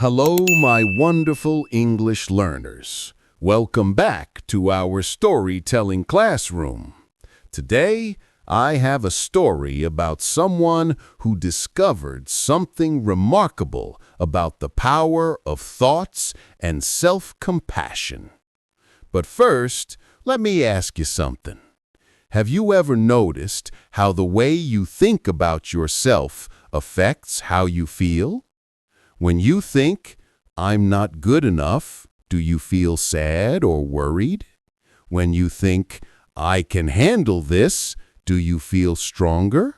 Hello, my wonderful English learners. Welcome back to our storytelling classroom. Today, I have a story about someone who discovered something remarkable about the power of thoughts and self-compassion. But first, let me ask you something. Have you ever noticed how the way you think about yourself affects how you feel? When you think, "I'm not good enough," do you feel sad or worried? When you think, "I can handle this," do you feel stronger?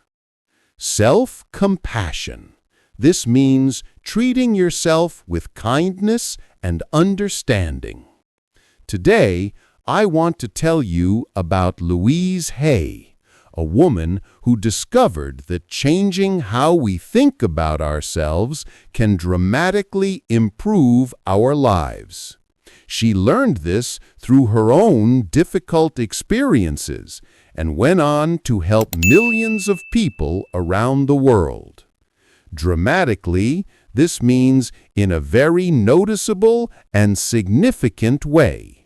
Self-compassion. This means treating yourself with kindness and understanding. Today, I want to tell you about Louise Hay, a woman who discovered that changing how we think about ourselves can dramatically improve our lives. She learned this through her own difficult experiences and went on to help millions of people around the world. Dramatically, this means in a very noticeable and significant way.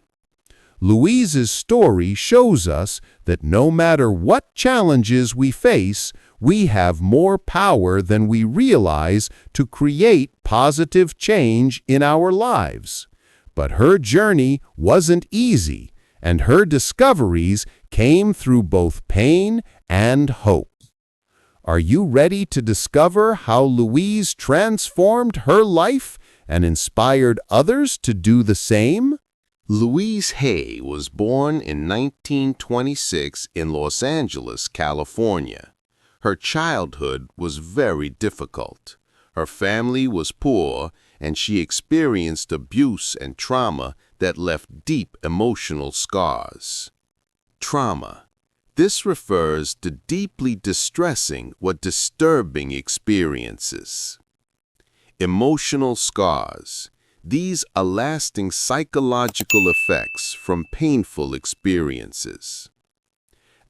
Louise's story shows us that no matter what challenges we face, we have more power than we realize to create positive change in our lives. But her journey wasn't easy, and her discoveries came through both pain and hope. Are you ready to discover how Louise transformed her life and inspired others to do the same? Louise Hay was born in 1926 in Los Angeles, California. Her childhood was very difficult. Her family was poor, and she experienced abuse and trauma that left deep emotional scars. Trauma. This refers to deeply distressing or disturbing experiences. Emotional scars. These are lasting psychological effects from painful experiences.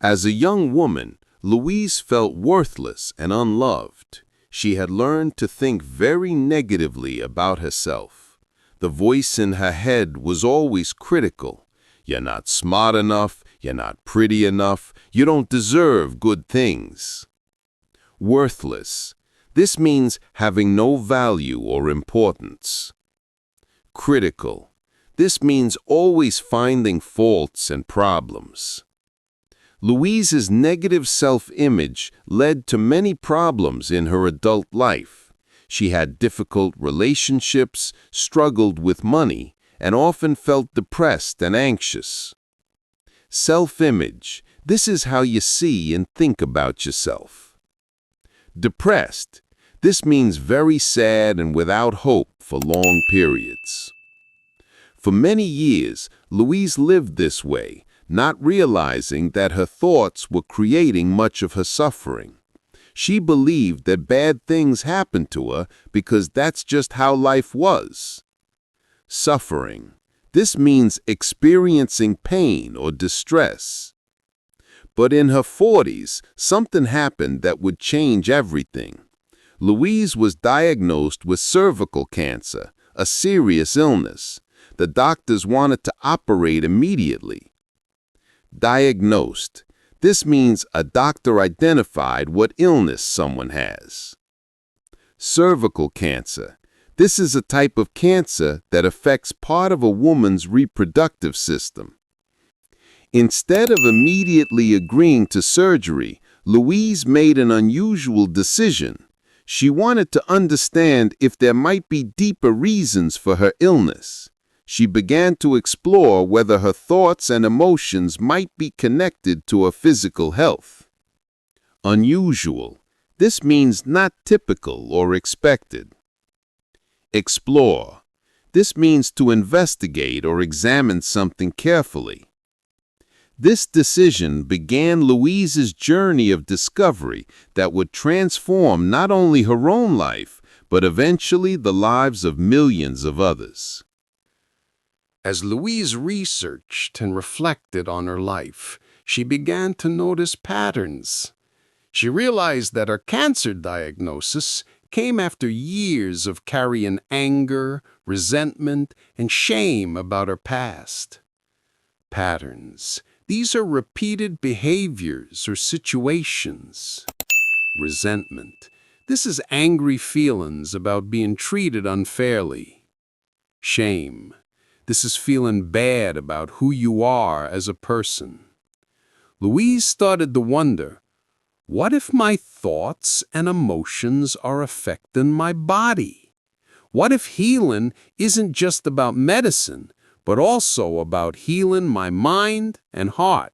As a young woman, Louise felt worthless and unloved. She had learned to think very negatively about herself. The voice in her head was always critical. "You're not smart enough, you're not pretty enough, you don't deserve good things." Worthless. This means having no value or importance. Critical. This means always finding faults and problems. Louise's negative self-image led to many problems in her adult life. She had difficult relationships, struggled with money, and often felt depressed and anxious. Self-image. This is how you see and think about yourself. Depressed. This means very sad and without hope for long periods. For many years, Louise lived this way, not realizing that her thoughts were creating much of her suffering. She believed that bad things happened to her because that's just how life was. Suffering. This means experiencing pain or distress. But in her 40s, something happened that would change everything. Louise was diagnosed with cervical cancer, a serious illness. The doctors wanted to operate immediately. Diagnosed. This means a doctor identified what illness someone has. Cervical cancer. This is a type of cancer that affects part of a woman's reproductive system. Instead of immediately agreeing to surgery, Louise made an unusual decision. She wanted to understand if there might be deeper reasons for her illness. She began to explore whether her thoughts and emotions might be connected to her physical health. Unusual. This means not typical or expected. Explore. This means to investigate or examine something carefully. This decision began Louise's journey of discovery that would transform not only her own life, but eventually the lives of millions of others. As Louise researched and reflected on her life, she began to notice patterns. She realized that her cancer diagnosis came after years of carrying anger, resentment, and shame about her past. Patterns. These are repeated behaviors or situations. Resentment. This is angry feelings about being treated unfairly. Shame. This is feeling bad about who you are as a person. Louise started to wonder, what if my thoughts and emotions are affecting my body? What if healing isn't just about medicine, but also about healing my mind and heart?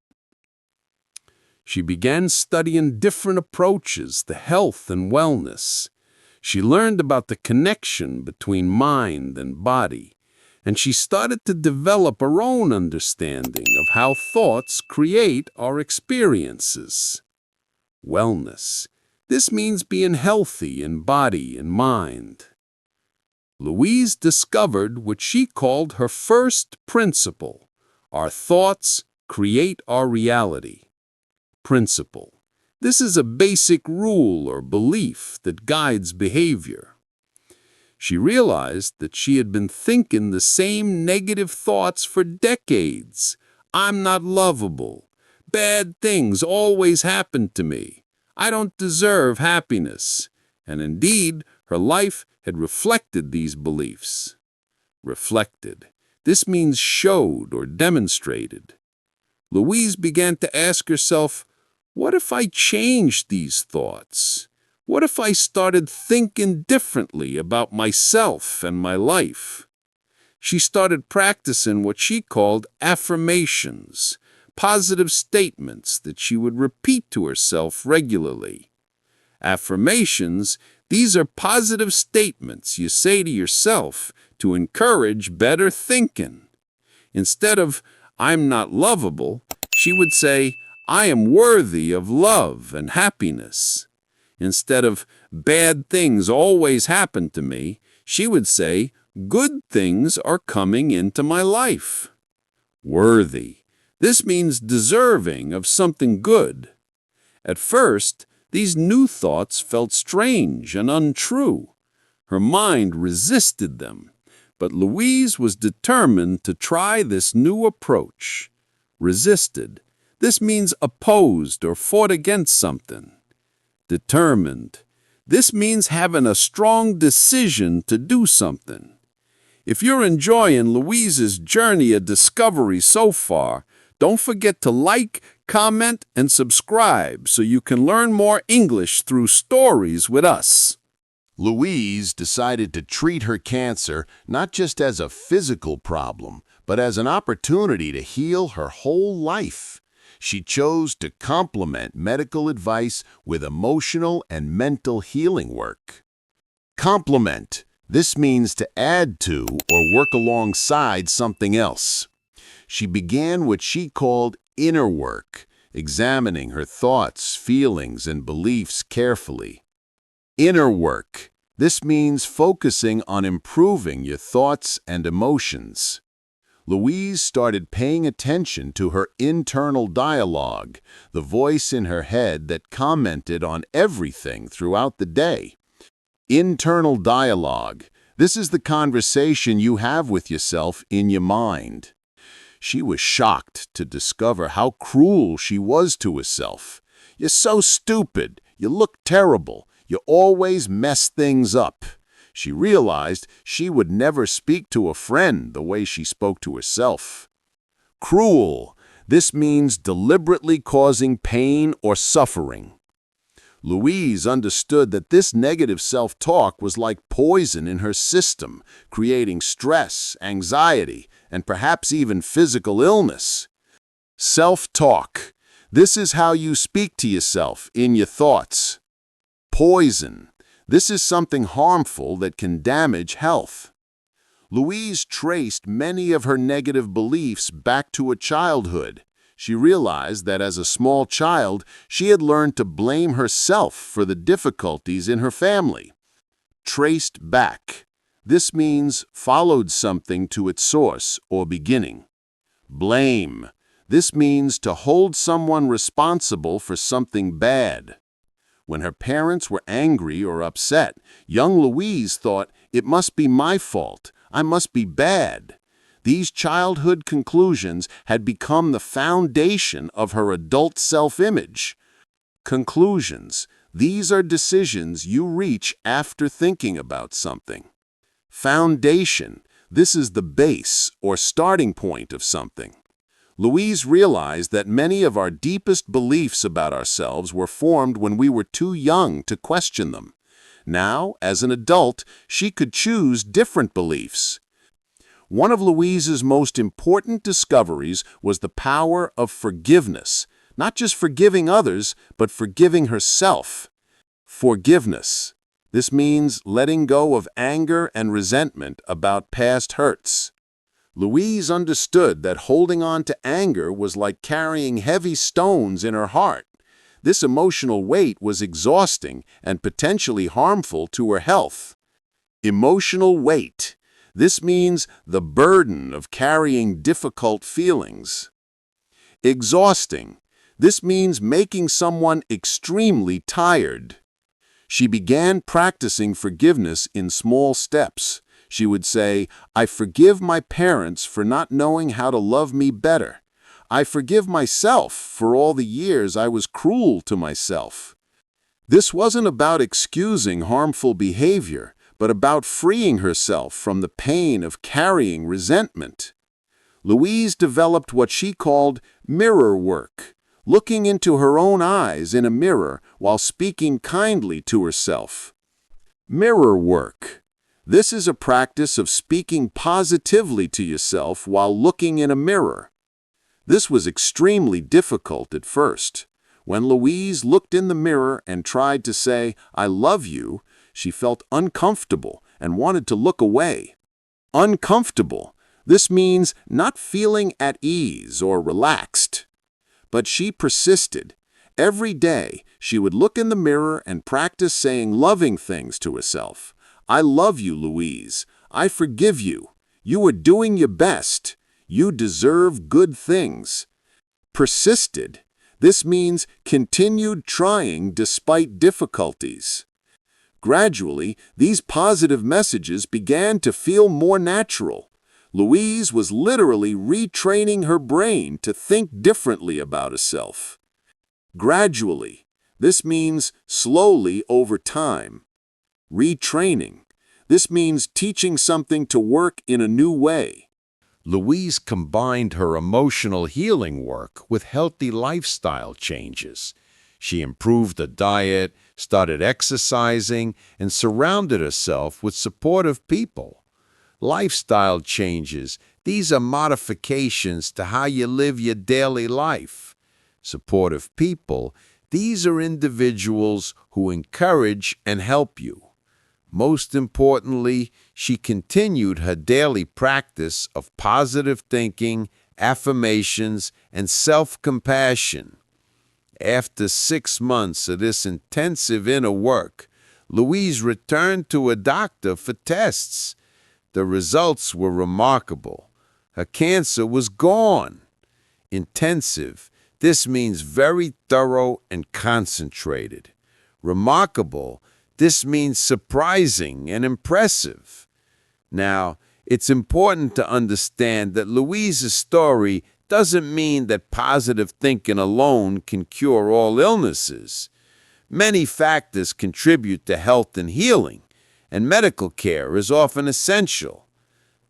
She began studying different approaches to health and wellness. She learned about the connection between mind and body, and she started to develop her own understanding of how thoughts create our experiences. Wellness. This means being healthy in body and mind. Louise discovered what she called her first principle: our thoughts create our reality. Principle. This is a basic rule or belief that guides behavior. She realized that she had been thinking the same negative thoughts for decades. I'm not lovable. Bad things always happen to me. I don't deserve happiness. And indeed, her life had reflected these beliefs. Reflected. This means showed or demonstrated. Louise began to ask herself, what if I changed these thoughts? What if I started thinking differently about myself and my life? She started practicing what she called affirmations, positive statements that she would repeat to herself regularly. Affirmations, these are positive statements you say to yourself to encourage better thinking. Instead of, I'm not lovable, she would say, I am worthy of love and happiness. Instead of, bad things always happen to me, she would say, good things are coming into my life. Worthy. This means deserving of something good. At first, these new thoughts felt strange and untrue. Her mind resisted them, but Louise was determined to try this new approach. Resisted. This means opposed or fought against something. Determined. This means having a strong decision to do something. If you're enjoying Louise's journey of discovery so far, don't forget to like, comment, and subscribe so you can learn more English through stories with us. Louise decided to treat her cancer not just as a physical problem, but as an opportunity to heal her whole life. She chose to complement medical advice with emotional and mental healing work. Complement. This means to add to or work alongside something else. She began what she called inner work, examining her thoughts, feelings, and beliefs carefully. Inner work. This means focusing on improving your thoughts and emotions. Louise started paying attention to her internal dialogue, the voice in her head that commented on everything throughout the day. Internal dialogue. This is the conversation you have with yourself in your mind. She was shocked to discover how cruel she was to herself. You're so stupid. You look terrible. You always mess things up. She realized she would never speak to a friend the way she spoke to herself. Cruel. This means deliberately causing pain or suffering. Louise understood that this negative self-talk was like poison in her system, creating stress, anxiety, and perhaps even physical illness. Self-talk. This is how you speak to yourself in your thoughts. Poison. This is something harmful that can damage health. Louise traced many of her negative beliefs back to her childhood. She realized that as a small child, she had learned to blame herself for the difficulties in her family. Traced back. This means followed something to its source or beginning. Blame. This means to hold someone responsible for something bad. When her parents were angry or upset, young Louise thought, "It must be my fault. I must be bad." These childhood conclusions had become the foundation of her adult self-image. Conclusions. These are decisions you reach after thinking about something. Foundation. This is the base or starting point of something. Louise realized that many of our deepest beliefs about ourselves were formed when we were too young to question them. Now, as an adult, she could choose different beliefs. One of Louise's most important discoveries was the power of forgiveness, not just forgiving others, but forgiving herself. Forgiveness. This means letting go of anger and resentment about past hurts. Louise understood that holding on to anger was like carrying heavy stones in her heart. This emotional weight was exhausting and potentially harmful to her health. Emotional weight. This means the burden of carrying difficult feelings. Exhausting. This means making someone extremely tired. She began practicing forgiveness in small steps. She would say, "I forgive my parents for not knowing how to love me better. I forgive myself for all the years I was cruel to myself." This wasn't about excusing harmful behavior, but about freeing herself from the pain of carrying resentment. Louise developed what she called mirror work, looking into her own eyes in a mirror while speaking kindly to herself. Mirror work. This is a practice of speaking positively to yourself while looking in a mirror. This was extremely difficult at first. When Louise looked in the mirror and tried to say, "I love you," she felt uncomfortable and wanted to look away. Uncomfortable. This means not feeling at ease or relaxed. But she persisted. Every day, she would look in the mirror and practice saying loving things to herself. "I love you, Louise. I forgive you. You are doing your best. You deserve good things." Persisted. This means continued trying despite difficulties. Gradually, these positive messages began to feel more natural. Louise was literally retraining her brain to think differently about herself. Gradually. This means slowly over time. Retraining. This means teaching something to work in a new way. Louise combined her emotional healing work with healthy lifestyle changes. She improved the diet, started exercising, and surrounded herself with supportive people. Lifestyle changes, these are modifications to how you live your daily life. Supportive people, these are individuals who encourage and help you. Most importantly, she continued her daily practice of positive thinking, affirmations, and self-compassion. After 6 months of this intensive inner work, Louise returned to a doctor for tests. The results were remarkable. Her cancer was gone. Intensive. This means very thorough and concentrated. Remarkable. This means surprising and impressive. Now, it's important to understand that Louise's story doesn't mean that positive thinking alone can cure all illnesses. Many factors contribute to health and healing, and medical care is often essential.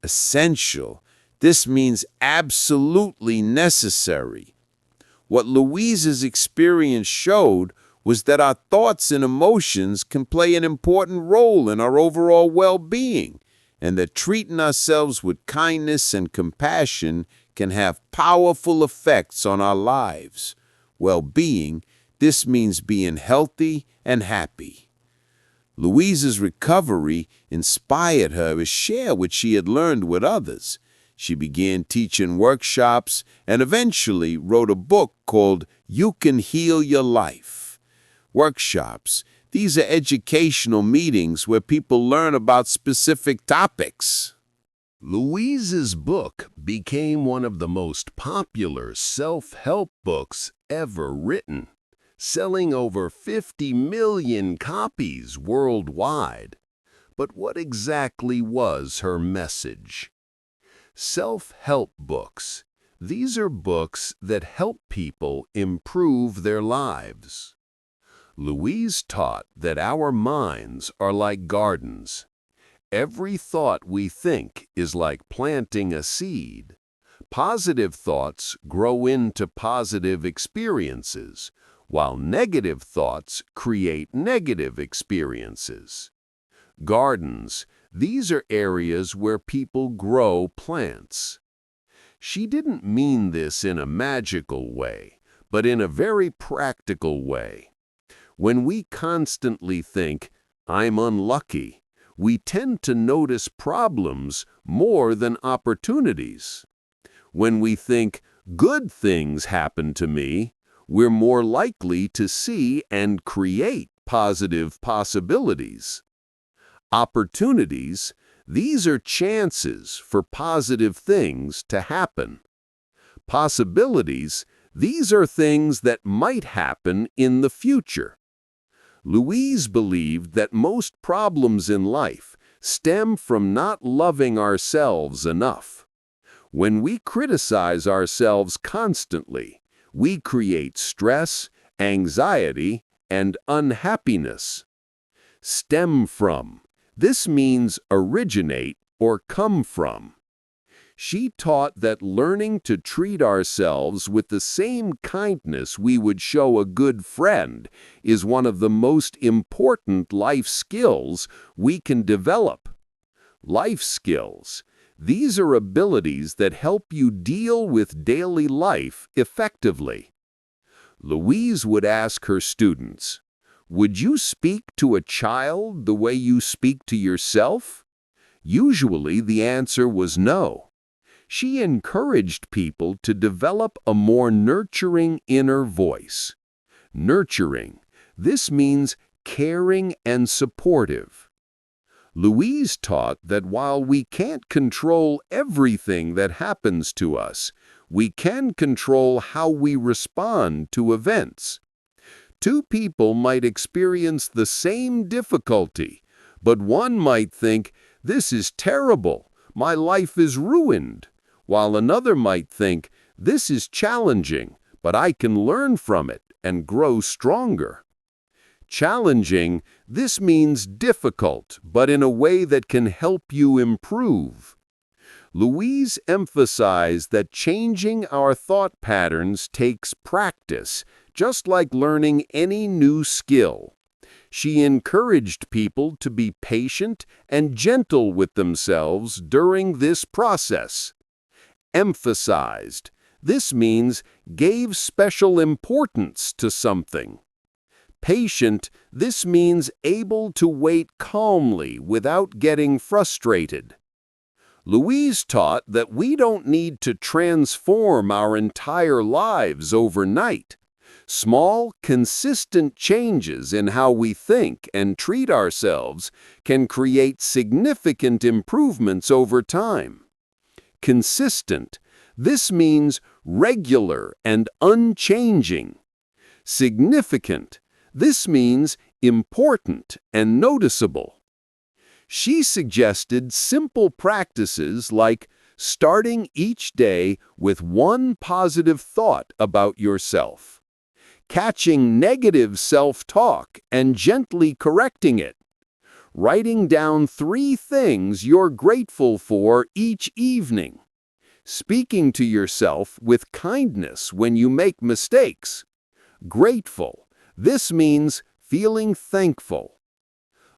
Essential. This means absolutely necessary. What Louise's experience showed was that our thoughts and emotions can play an important role in our overall well-being, and that treating ourselves with kindness and compassion can have powerful effects on our lives. Well-being, this means being healthy and happy. Louise's recovery inspired her to share what she had learned with others. She began teaching workshops and eventually wrote a book called You Can Heal Your Life. Workshops, these are educational meetings where people learn about specific topics. Louise's book became one of the most popular self-help books ever written. selling over 50 million copies worldwide. But what exactly was her message? Self-help books. These are books that help people improve their lives. Louise taught that our minds are like gardens. Every thought we think is like planting a seed. Positive thoughts grow into positive experiences, while negative thoughts create negative experiences. Gardens, these are areas where people grow plants. She didn't mean this in a magical way, but in a very practical way. When we constantly think, "I'm unlucky," we tend to notice problems more than opportunities. When we think, "Good things happen to me," we're more likely to see and create positive possibilities. Opportunities, these are chances for positive things to happen. Possibilities, these are things that might happen in the future. Louise believed that most problems in life stem from not loving ourselves enough. When we criticize ourselves constantly, we create stress, anxiety, and unhappiness. Stem from. This means originate or come from. She taught that learning to treat ourselves with the same kindness we would show a good friend is one of the most important life skills we can develop. Life skills. These are abilities that help you deal with daily life effectively. Louise would ask her students, "Would you speak to a child the way you speak to yourself?" Usually the answer was no. She encouraged people to develop a more nurturing inner voice. Nurturing. This means caring and supportive. Louise taught that while we can't control everything that happens to us, we can control how we respond to events. Two people might experience the same difficulty, but one might think, "This is terrible, my life is ruined," while another might think, "This is challenging, but I can learn from it and grow stronger." Challenging, this means difficult, but in a way that can help you improve. Louise emphasized that changing our thought patterns takes practice, just like learning any new skill. She encouraged people to be patient and gentle with themselves during this process. Emphasized. This means gave special importance to something. Patient, this means able to wait calmly without getting frustrated. Louise taught that we don't need to transform our entire lives overnight. Small, consistent changes in how we think and treat ourselves can create significant improvements over time. Consistent. This means regular and unchanging. Significant. This means important and noticeable. She suggested simple practices like starting each day with one positive thought about yourself, catching negative self-talk and gently correcting it, writing down 3 things you're grateful for each evening, speaking to yourself with kindness when you make mistakes. Grateful. This means feeling thankful.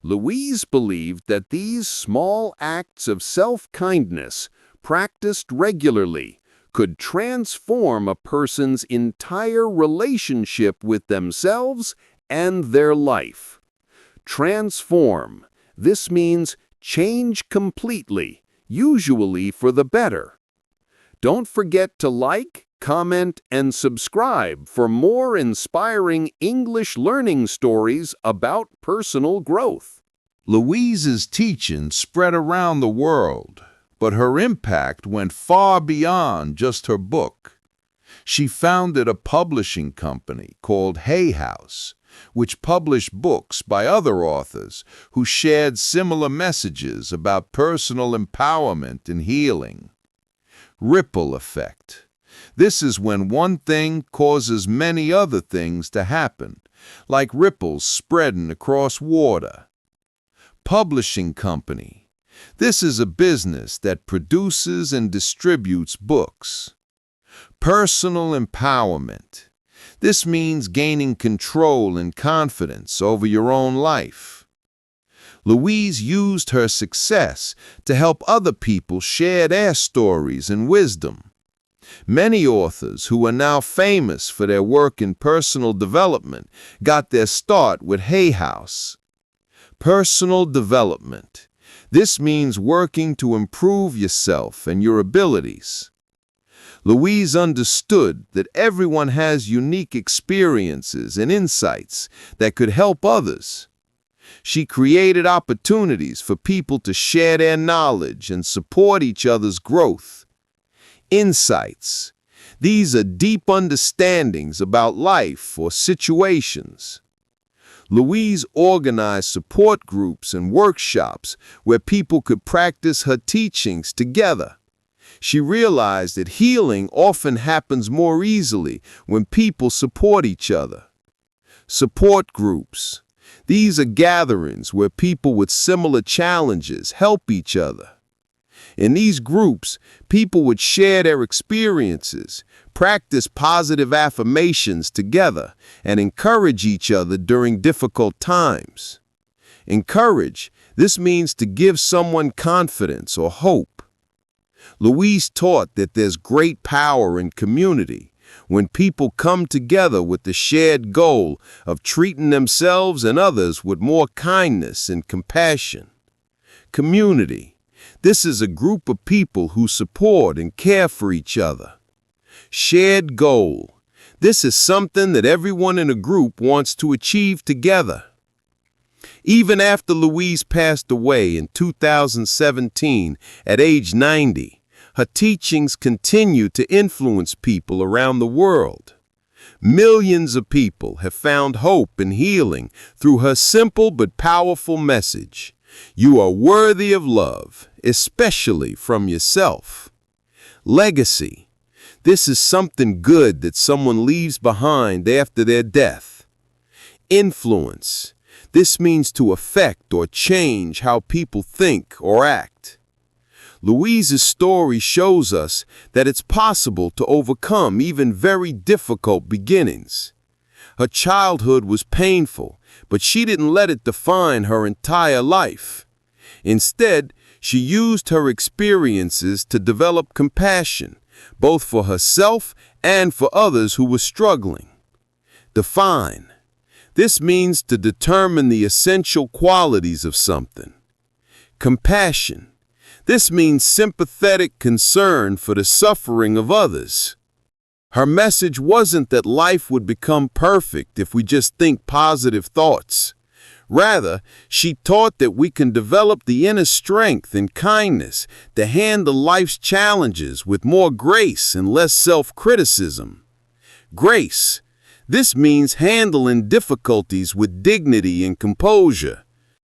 Louise believed that these small acts of self-kindness, practiced regularly, could transform a person's entire relationship with themselves and their life. Transform. This means change completely, usually for the better. Don't forget to like, comment, and subscribe for more inspiring English learning stories about personal growth. Louise's teaching spread around the world, but her impact went far beyond just her book. She founded a publishing company called Hay House, which published books by other authors who shared similar messages about personal empowerment and healing. Ripple effect. This is when one thing causes many other things to happen, like ripples spreading across water. Publishing company. This is a business that produces and distributes books. Personal empowerment. This means gaining control and confidence over your own life. Louise used her success to help other people share their stories and wisdom. Many authors who are now famous for their work in personal development got their start with Hay House. Personal development. This means working to improve yourself and your abilities. Louise understood that everyone has unique experiences and insights that could help others. She created opportunities for people to share their knowledge and support each other's growth. Insights. These are deep understandings about life or situations. Louise organized support groups and workshops where people could practice her teachings together. She realized that healing often happens more easily when people support each other. Support groups. These are gatherings where people with similar challenges help each other. In these groups, people would share their experiences, practice positive affirmations together, and encourage each other during difficult times. Encourage. This means to give someone confidence or hope. Louise taught that there's great power in community when people come together with the shared goal of treating themselves and others with more kindness and compassion. Community. This is a group of people who support and care for each other. Shared goal. This is something that everyone in a group wants to achieve together. Even after Louise passed away in 2017 at age 90, her teachings continue to influence people around the world. Millions of people have found hope and healing through her simple but powerful message. You are worthy of love, especially from yourself. Legacy. This is something good that someone leaves behind after their death. Influence. This means to affect or change how people think or act. Louise's story shows us that it's possible to overcome even very difficult beginnings. Her childhood was painful, but she didn't let it define her entire life. Instead, she used her experiences to develop compassion, both for herself and for others who were struggling. Define. This means to determine the essential qualities of something. Compassion. This means sympathetic concern for the suffering of others. Her message wasn't that life would become perfect if we just think positive thoughts. Rather, she taught that we can develop the inner strength and kindness to handle life's challenges with more grace and less self-criticism. Grace. This means handling difficulties with dignity and composure.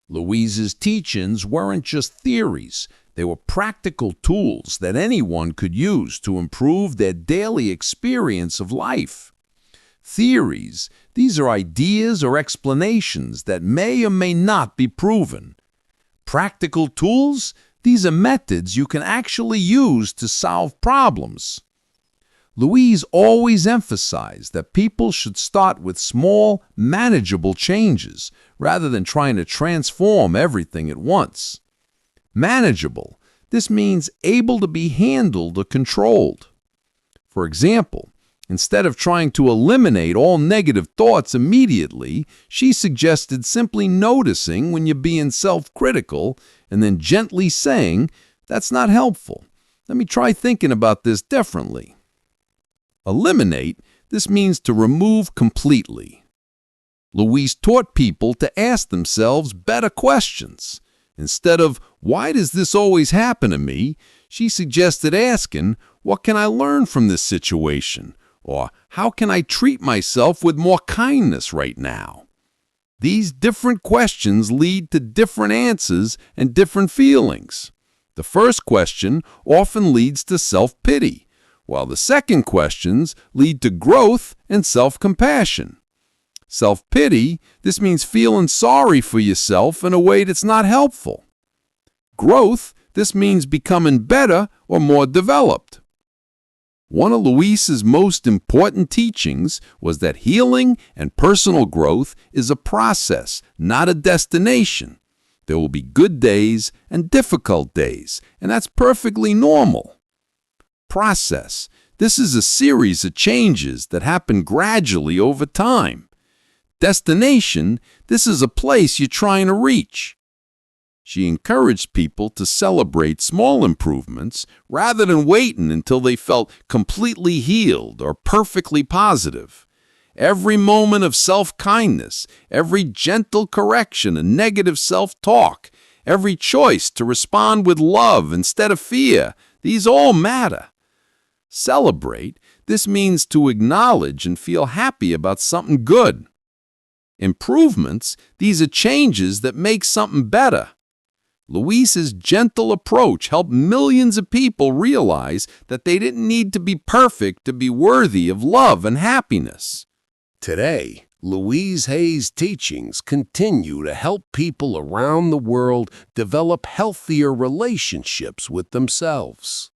Louise's teachings weren't just theories. They were practical tools that anyone could use to improve their daily experience of life. Theories, these are ideas or explanations that may or may not be proven. Practical tools, these are methods you can actually use to solve problems. Louise always emphasized that people should start with small, manageable changes rather than trying to transform everything at once. Manageable, this means able to be handled or controlled. For example, instead of trying to eliminate all negative thoughts immediately, she suggested simply noticing when you're being self-critical and then gently saying, "That's not helpful. Let me try thinking about this differently." Eliminate, this means to remove completely. Louise taught people to ask themselves better questions. Instead of, "Why does this always happen to me?" she suggested asking, "What can I learn from this situation?" Or how can I treat myself with more kindness right now? These different questions lead to different answers and different feelings. The first question often leads to self-pity, while the second questions lead to growth and self-compassion. Self-pity, this means feeling sorry for yourself in a way that's not helpful. Growth, this means becoming better or more developed. One of Louise's most important teachings was that healing and personal growth is a process, not a destination. There will be good days and difficult days, and that's perfectly normal. Process. This is a series of changes that happen gradually over time. Destination. This is a place you're trying to reach. She encouraged people to celebrate small improvements rather than waiting until they felt completely healed or perfectly positive. Every moment of self-kindness, every gentle correction and negative self-talk, every choice to respond with love instead of fear, these all matter. Celebrate, this means to acknowledge and feel happy about something good. Improvements, these are changes that make something better. Louise's gentle approach helped millions of people realize that they didn't need to be perfect to be worthy of love and happiness. Today, Louise Hay's teachings continue to help people around the world develop healthier relationships with themselves.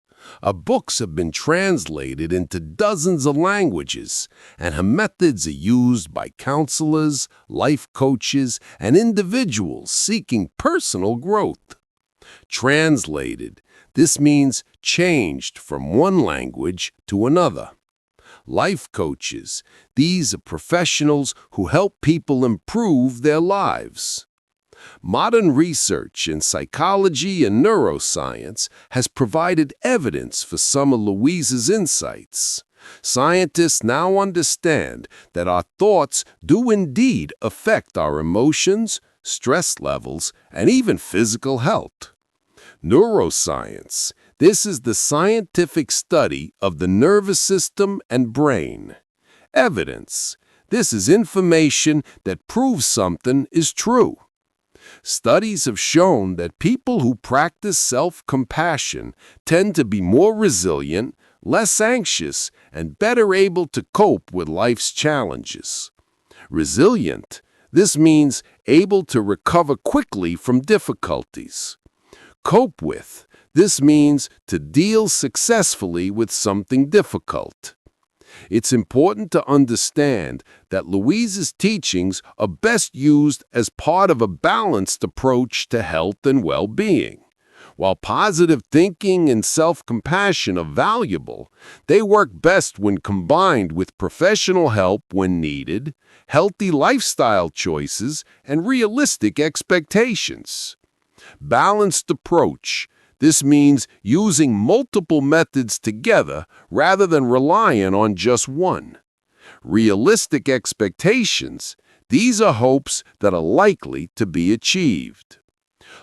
Her books have been translated into dozens of languages, and her methods are used by counselors, life coaches, and individuals seeking personal growth. Translated, this means changed from one language to another. Life coaches, these are professionals who help people improve their lives. Modern research in psychology and neuroscience has provided evidence for some of Louise's insights. Scientists now understand that our thoughts do indeed affect our emotions, stress levels, and even physical health. Neuroscience, this is the scientific study of the nervous system and brain. Evidence, this is information that proves something is true. Studies have shown that people who practice self-compassion tend to be more resilient, less anxious, and better able to cope with life's challenges. Resilient, this means able to recover quickly from difficulties. Cope with, this means to deal successfully with something difficult. It's important to understand that Louise's teachings are best used as part of a balanced approach to health and well-being. While positive thinking and self-compassion are valuable, they work best when combined with professional help when needed, healthy lifestyle choices, and realistic expectations. Balanced approach. This means using multiple methods together rather than relying on just one. Realistic expectations, these are hopes that are likely to be achieved.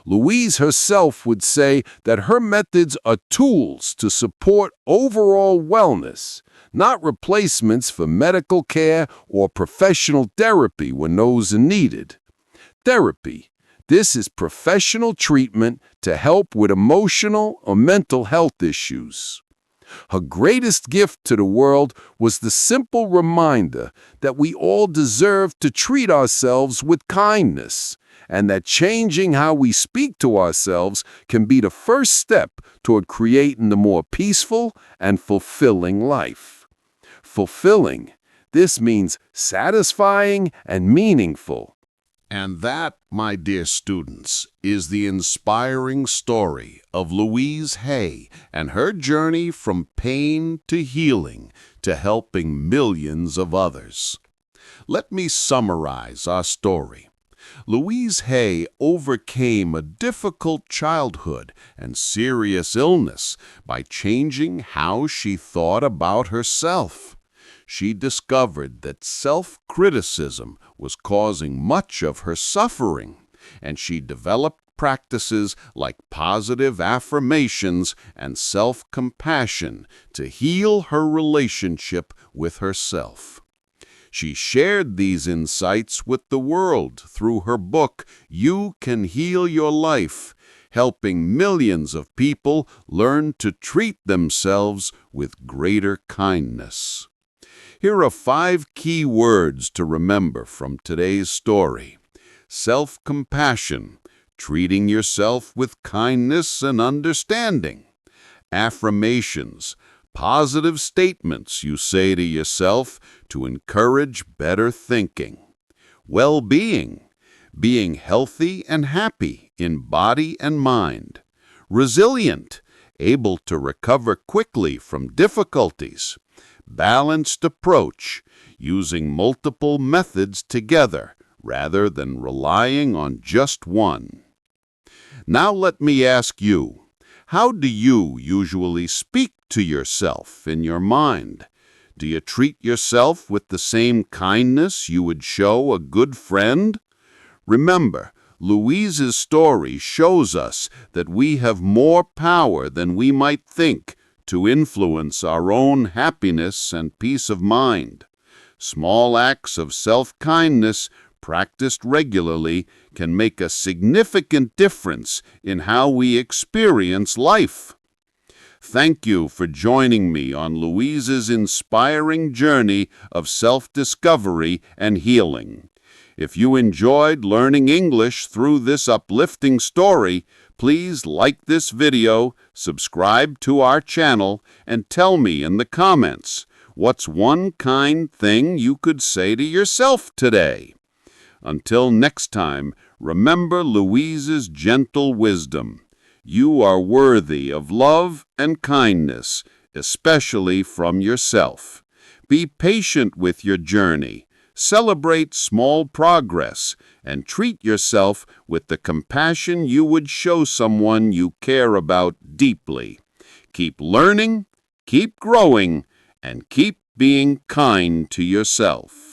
Louise herself would say that her methods are tools to support overall wellness, not replacements for medical care or professional therapy when those are needed. Therapy. This is professional treatment to help with emotional or mental health issues. Her greatest gift to the world was the simple reminder that we all deserve to treat ourselves with kindness, and that changing how we speak to ourselves can be the first step toward creating a more peaceful and fulfilling life. Fulfilling, this means satisfying and meaningful. And that, my dear students, is the inspiring story of Louise Hay and her journey from pain to healing to helping millions of others. Let me summarize our story. Louise Hay overcame a difficult childhood and serious illness by changing how she thought about herself. She discovered that self-criticism was causing much of her suffering, and she developed practices like positive affirmations and self-compassion to heal her relationship with herself. She shared these insights with the world through her book, You Can Heal Your Life, helping millions of people learn to treat themselves with greater kindness. Here are 5 key words to remember from today's story. Self-compassion, treating yourself with kindness and understanding. Affirmations, positive statements you say to yourself to encourage better thinking. Well-being, being healthy and happy in body and mind. Resilient, able to recover quickly from difficulties. Balanced approach, using multiple methods together rather than relying on just one. Now let me ask you, how do you usually speak to yourself in your mind? Do you treat yourself with the same kindness you would show a good friend? Remember, Louise's story shows us that we have more power than we might think to influence our own happiness and peace of mind. Small acts of self-kindness practiced regularly can make a significant difference in how we experience life. Thank you for joining me on Louise's inspiring journey of self-discovery and healing. If you enjoyed learning English through this uplifting story, please like this video, subscribe to our channel, and tell me in the comments, what's one kind thing you could say to yourself today? Until next time, remember Louise's gentle wisdom. You are worthy of love and kindness, especially from yourself. Be patient with your journey. Celebrate small progress and treat yourself with the compassion you would show someone you care about deeply. Keep learning, keep growing, and keep being kind to yourself.